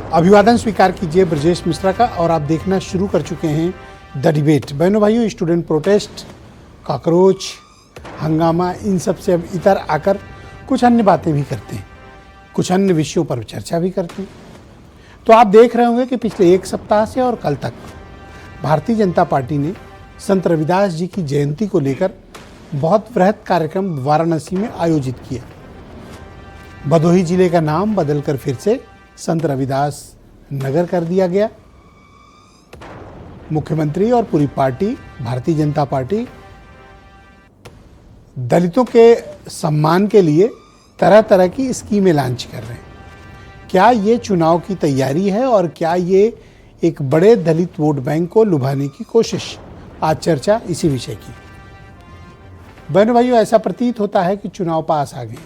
अभिवादन स्वीकार कीजिए ब्रजेश मिश्रा का और आप देखना शुरू कर चुके हैं द डिबेट। बहनों भाइयों, स्टूडेंट प्रोटेस्ट, कॉकरोच, हंगामा, इन सब से अब इतर आकर कुछ अन्य बातें भी करते हैं, कुछ अन्य विषयों पर चर्चा भी करते हैं। तो आप देख रहे होंगे कि पिछले एक सप्ताह से और कल तक भारतीय जनता पार्टी ने संत रविदास जी की जयंती को लेकर बहुत बृहद कार्यक्रम वाराणसी में आयोजित किया। भदोही जिले का नाम बदलकर फिर से संत रविदास नगर कर दिया गया। मुख्यमंत्री और पूरी पार्टी, भारतीय जनता पार्टी, दलितों के सम्मान के लिए तरह तरह की स्कीमें लॉन्च कर रहे हैं। क्या ये चुनाव की तैयारी है और क्या ये एक बड़े दलित वोट बैंक को लुभाने की कोशिश? आज चर्चा इसी विषय की। बहनों भाइयों, ऐसा प्रतीत होता है कि चुनाव पास आ गए,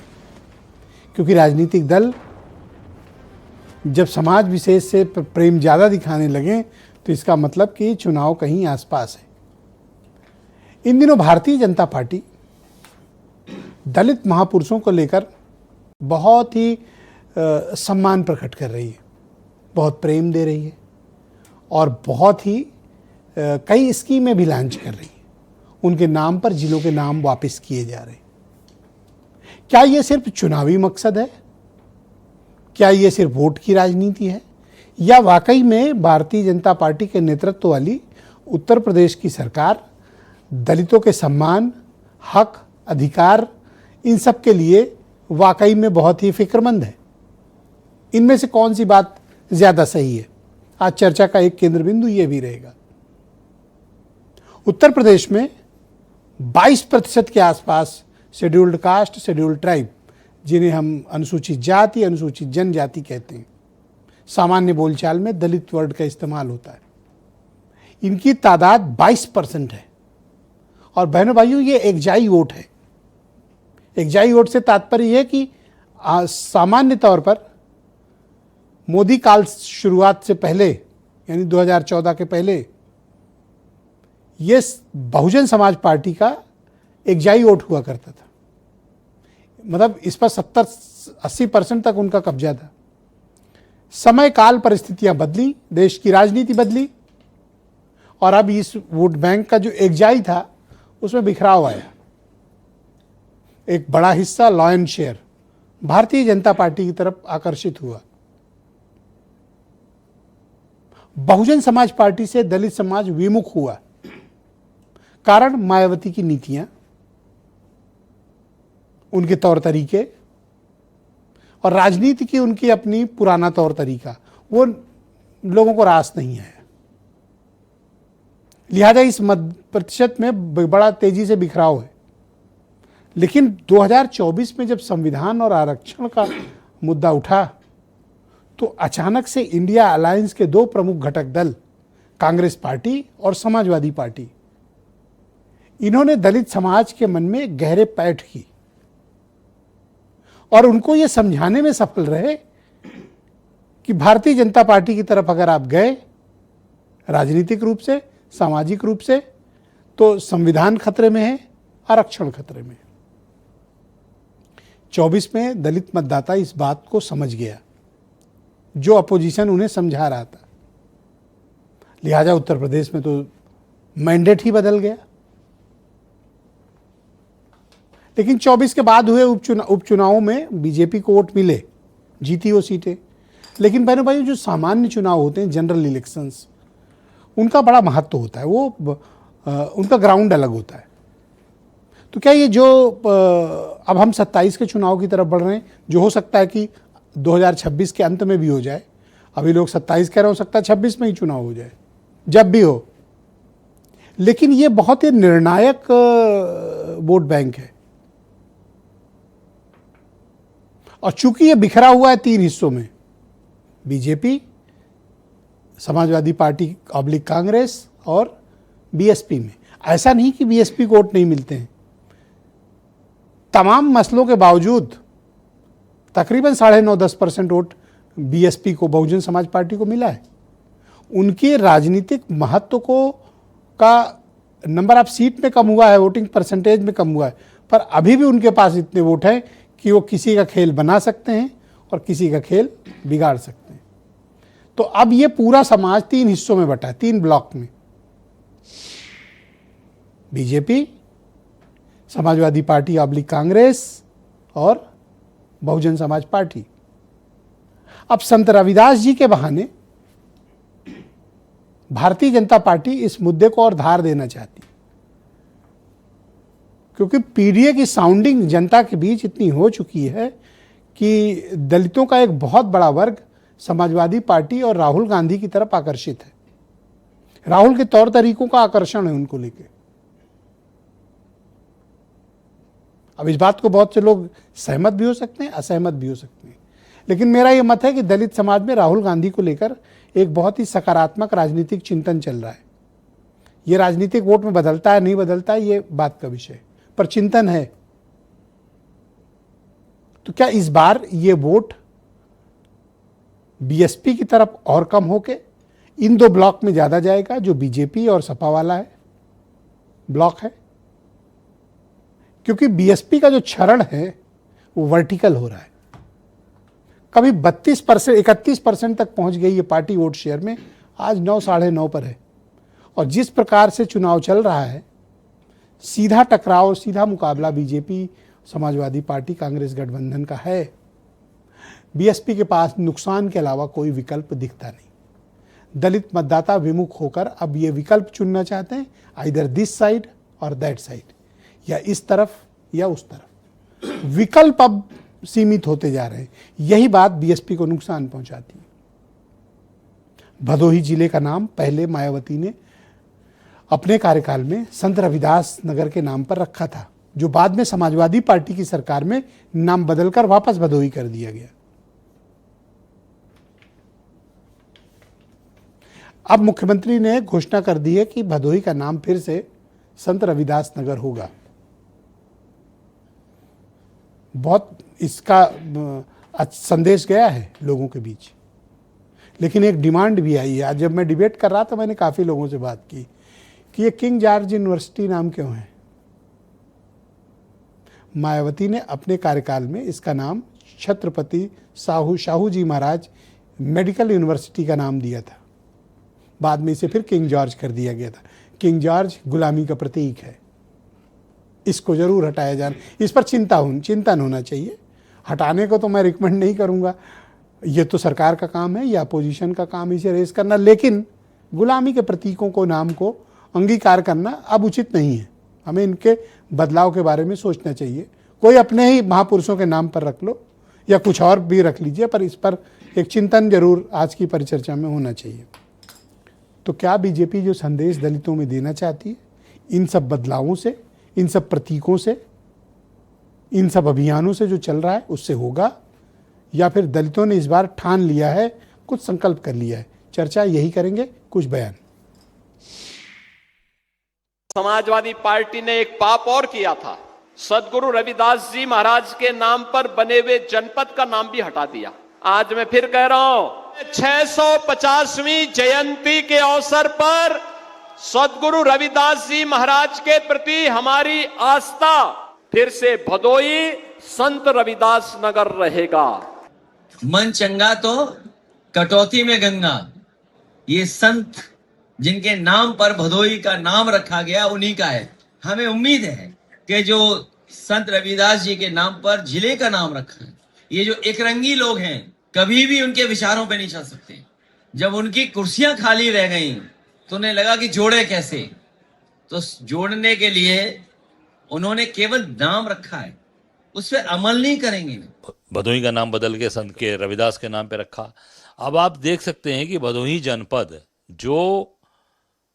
क्योंकि राजनीतिक दल जब समाज विशेष से प्रेम ज़्यादा दिखाने लगे तो इसका मतलब कि चुनाव कहीं आसपास है। इन दिनों भारतीय जनता पार्टी दलित महापुरुषों को लेकर बहुत ही सम्मान प्रकट कर रही है, बहुत प्रेम दे रही है और बहुत ही कई स्कीमें भी लॉन्च कर रही है। उनके नाम पर जिलों के नाम वापस किए जा रहे हैं। क्या ये सिर्फ चुनावी मकसद है? क्या ये सिर्फ वोट की राजनीति है, या वाकई में भारतीय जनता पार्टी के नेतृत्व वाली उत्तर प्रदेश की सरकार दलितों के सम्मान, हक, अधिकार, इन सब के लिए वाकई में बहुत ही फिक्रमंद है? इनमें से कौन सी बात ज्यादा सही है? आज चर्चा का एक केंद्र बिंदु ये भी रहेगा। उत्तर प्रदेश में 22% के आसपास शेड्यूल्ड कास्ट, शेड्यूल्ड ट्राइब, जिन्हें हम अनुसूचित जाति, अनुसूचित जनजाति कहते हैं, सामान्य बोलचाल में दलित वर्ड का इस्तेमाल होता है, इनकी तादाद 22% है। और बहनों भाइयों, ये एकजाई वोट है। एकजाई वोट से तात्पर्य है कि सामान्य तौर पर मोदी काल शुरुआत से पहले, यानी 2014 के पहले, ये बहुजन समाज पार्टी का एकजाई वोट हुआ करता था। मतलब इस पर 70-80% तक उनका कब्जा था। समय काल परिस्थितियां बदली, देश की राजनीति बदली और अब इस वोट बैंक का जो एकजाई था उसमें बिखराव आया। एक बड़ा हिस्सा, lion share, Bharatiya Janata party की तरफ आकर्षित हुआ। बहुजन समाज पार्टी से दलित समाज विमुख हुआ। कारण मायावती की नीतियां, उनके तौर तरीके और राजनीति की उनकी अपनी पुराना तौर तरीका, वो लोगों को रास नहीं आया। लिहाजा इस प्रतिशत में बड़ा तेजी से बिखराव है। लेकिन 2024 में जब संविधान और आरक्षण का मुद्दा उठा तो अचानक से इंडिया अलायंस के दो प्रमुख घटक दल, कांग्रेस पार्टी और समाजवादी पार्टी, इन्होंने दलित समाज के मन में गहरे पैठ की और उनको ये समझाने में सफल रहे कि भारतीय जनता पार्टी की तरफ अगर आप गए राजनीतिक रूप से, सामाजिक रूप से, तो संविधान खतरे में है, आरक्षण खतरे में है। 24 में दलित मतदाता इस बात को समझ गया जो अपोजिशन उन्हें समझा रहा था। लिहाजा उत्तर प्रदेश में तो मैंडेट ही बदल गया। लेकिन 24 के बाद हुए उपचुनावों में बीजेपी को वोट मिले, जीती वो सीटें। लेकिन बहनों भाइयों, जो सामान्य चुनाव होते हैं, जनरल इलेक्शंस, उनका बड़ा महत्व होता है। वो उनका ग्राउंड अलग होता है। तो क्या ये जो अब हम 27 के चुनाव की तरफ बढ़ रहे हैं, जो हो सकता है कि 2026 के अंत में भी हो जाए, अभी लोग 27 कह रहे हो सकता है 26 में ही चुनाव हो जाए, जब भी हो, लेकिन ये बहुत ही निर्णायक वोट बैंक है। और चूंकि ये बिखरा हुआ है 3 हिस्सों में, BJP, Samajwadi party oblique Congress और बीएसपी में, ऐसा नहीं कि बीएसपी को वोट नहीं मिलते हैं। तमाम मसलों के बावजूद तकरीबन 9.5-10% वोट बीएसपी को, बहुजन समाज पार्टी को मिला है। उनके राजनीतिक महत्व को का नंबर ऑफ सीट में कम हुआ है, वोटिंग परसेंटेज में कम हुआ है, पर अभी भी उनके पास इतने वोट हैं कि वो किसी का खेल बना सकते हैं और किसी का खेल बिगाड़ सकते हैं। तो अब ये पूरा समाज 3 हिस्सों में बटा है, 3 ब्लॉक में। BJP, Samajwadi party oblique Congress और बहुजन समाज पार्टी। अब संत रविदास जी के बहाने भारतीय जनता पार्टी इस मुद्दे को और धार देना चाहती, क्योंकि पीडीए की साउंडिंग जनता के बीच इतनी हो चुकी है कि दलितों का एक बहुत बड़ा वर्ग समाजवादी पार्टी और राहुल गांधी की तरफ आकर्षित है। राहुल के तौर तरीकों का आकर्षण है उनको लेकर। अब इस बात को बहुत से लोग सहमत भी हो सकते हैं, असहमत भी हो सकते हैं, लेकिन मेरा यह मत है कि दलित समाज में राहुल गांधी को लेकर एक बहुत ही सकारात्मक राजनीतिक चिंतन चल रहा है। यह राजनीतिक वोट में बदलता है नहीं बदलता है ये बात का विषय, पर चिंतन है। तो क्या इस बार ये वोट बीएसपी की तरफ और कम होके इन 2 ब्लॉक में ज्यादा जाएगा, जो बीजेपी और सपा वाला है ब्लॉक है? क्योंकि बीएसपी का जो क्षरण है वो वर्टिकल हो रहा है। कभी 32%, 31% तक पहुंच गई ये पार्टी वोट शेयर में, आज 9, 9.5 पर है। और जिस प्रकार से चुनाव चल रहा है, सीधा टकराव, सीधा मुकाबला बीजेपी, समाजवादी पार्टी, कांग्रेस गठबंधन का है। बीएसपी के पास नुकसान के अलावा कोई विकल्प दिखता नहीं। दलित मतदाता विमुख होकर अब ये विकल्प चुनना चाहते हैं, आइदर दिस साइड और दैट साइड, या इस तरफ या उस तरफ। विकल्प अब सीमित होते जा रहे हैं। यही बात बीएसपी को नुकसान पहुंचाती है। भदोही जिले का नाम पहले मायावती ने अपने कार्यकाल में संत रविदास नगर के नाम पर रखा था, जो बाद में समाजवादी पार्टी की सरकार में नाम बदलकर वापस भदोही कर दिया गया। अब मुख्यमंत्री ने घोषणा कर दी है कि भदोही का नाम फिर से संत रविदास नगर होगा। बहुत इसका संदेश गया है लोगों के बीच, लेकिन एक डिमांड भी आई है। आज जब मैं डिबेट कर रहा था, मैंने काफ़ी लोगों से बात की कि ये किंग जॉर्ज यूनिवर्सिटी नाम क्यों है। मायावती ने अपने कार्यकाल में इसका नाम छत्रपति शाहू जी महाराज मेडिकल यूनिवर्सिटी का नाम दिया था। बाद में इसे फिर किंग जॉर्ज कर दिया गया था। किंग जॉर्ज गुलामी का प्रतीक है, इसको जरूर हटाया जाना। इस पर चिंतन होना चाहिए। हटाने को तो मैं रिकमेंड नहीं करूंगा, ये तो सरकार का काम है या अपोजिशन का काम इसे रेस करना, लेकिन गुलामी के प्रतीकों को, नाम को अंगीकार करना अब उचित नहीं है। हमें इनके बदलाव के बारे में सोचना चाहिए। कोई अपने ही महापुरुषों के नाम पर रख लो या कुछ और भी रख लीजिए, पर इस पर एक चिंतन जरूर आज की परिचर्चा में होना चाहिए। तो क्या बीजेपी जो संदेश दलितों में देना चाहती है, इन सब बदलावों से, इन सब प्रतीकों से, इन सब अभियानों से जो चल रहा है उससे होगा, या फिर दलितों ने इस बार ठान लिया है, कुछ संकल्प कर लिया है? चर्चा यही करेंगे, कुछ बयान। समाजवादी पार्टी ने एक पाप और किया था, सदगुरु रविदास जी महाराज के नाम पर बने हुए जनपद का नाम भी हटा दिया। आज मैं फिर कह रहा हूं, 650वीं जयंती के अवसर पर सदगुरु रविदास जी महाराज के प्रति हमारी आस्था फिर से भदोही संत रविदास नगर रहेगा। मन चंगा तो कटौती में गंगा। ये संत जिनके नाम पर भदोही का नाम रखा गया उन्हीं का है। हमें उम्मीद है कि जो संत रविदास जी के नाम पर जिले का नाम रखा है, ये जो एकरंगी लोग हैं कभी भी उनके विचारों पे नहीं चल सकते। जब उनकी कुर्सियां खाली रह गई तो उन्हें लगा कि जोड़े कैसे, तो जोड़ने के लिए उन्होंने केवल नाम रखा है, उस पर अमल नहीं करेंगे। भदोही का नाम बदल के संत के रविदास के नाम पे रखा। अब आप देख सकते हैं कि भदोही जनपद जो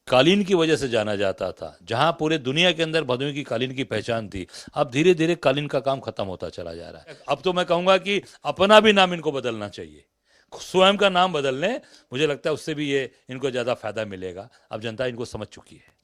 कालीन की वजह से जाना जाता था, जहां पूरे दुनिया के अंदर भदोही की कालीन की पहचान थी, अब धीरे धीरे कालीन का काम खत्म होता चला जा रहा है। अब तो मैं कहूंगा कि अपना भी नाम इनको बदलना चाहिए, स्वयं का नाम बदल लें। मुझे लगता है उससे भी ये इनको ज्यादा फायदा मिलेगा। अब जनता इनको समझ चुकी है।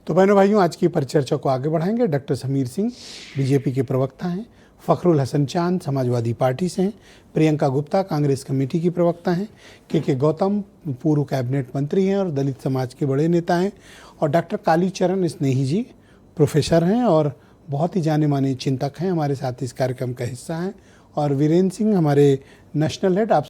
तो बहनों भाइयों, आज की परिचर्चा को आगे बढ़ाएंगे। डॉक्टर समीर सिंह बीजेपी के प्रवक्ता हैं, फखरुल हसन चांद समाजवादी पार्टी से हैं, प्रियंका गुप्ता कांग्रेस कमेटी की प्रवक्ता हैं, के गौतम पूर्व कैबिनेट मंत्री हैं और दलित समाज के बड़े नेता हैं, और डॉक्टर कालीचरण स्नेही जी प्रोफेसर हैं और बहुत ही जाने माने चिंतक हैं, हमारे साथ इस कार्यक्रम का हिस्सा हैं, और वीरेंद्र सिंह हमारे नेशनल हेड आप